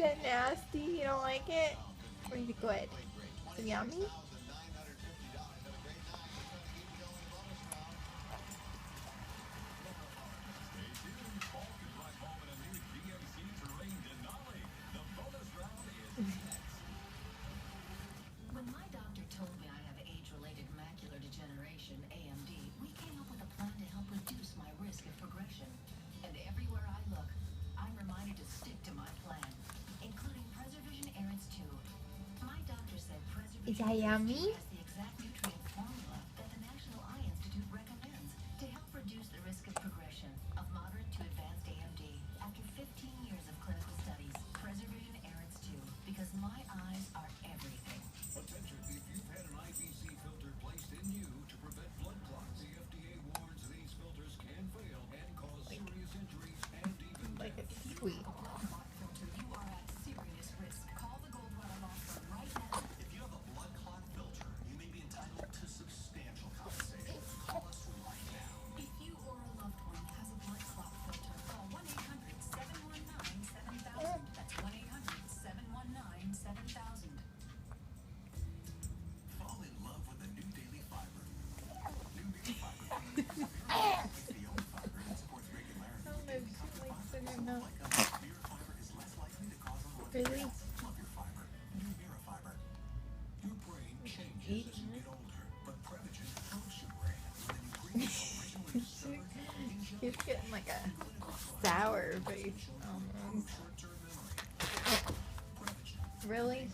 it nasty? You don't like it? Or is it good? Is it yummy? When my doctor told me I have age-related macular degeneration, AMD, we came up with a plan to help reduce my risk of progression. And everywhere I look, I'm reminded to stick to my plan, including Preservision Airits 2. My doctor said Is Preservision that Airits 2 yummy? has the exact nutrient formula that the National Eye Institute recommends to help reduce the risk of progression of moderate to advanced AMD after 15 years of clinical studies. Preservision Airits 2, because my eyes are everything. Attention, if you've had an IVC filter placed in you to prevent blood clots, the FDA warns these filters can fail and cause serious injuries and even Like death. it's sweet. You are at serious risk. Call the Goldwater Law Firm right now. If you have a blood clot filter, you may be entitled to substantial compensation. Call us right now. If you or a loved one has a blood clot filter, call 1-800-719-7000. That's 1-800-719-7000. Fall in love with a new daily fiber. New daily fiber. It's the only fiber that supports regularity. I don't know if she likes it or not. Like a beer fiber is less likely to cause a lump. Really? Love your fiber. New Mira fiber. Your brain changes Eat. as you get older, but Prevagen helps your brain with an ingredient originally discovered in He's getting like a sour face almost. short-term memory. Prevagen. Really?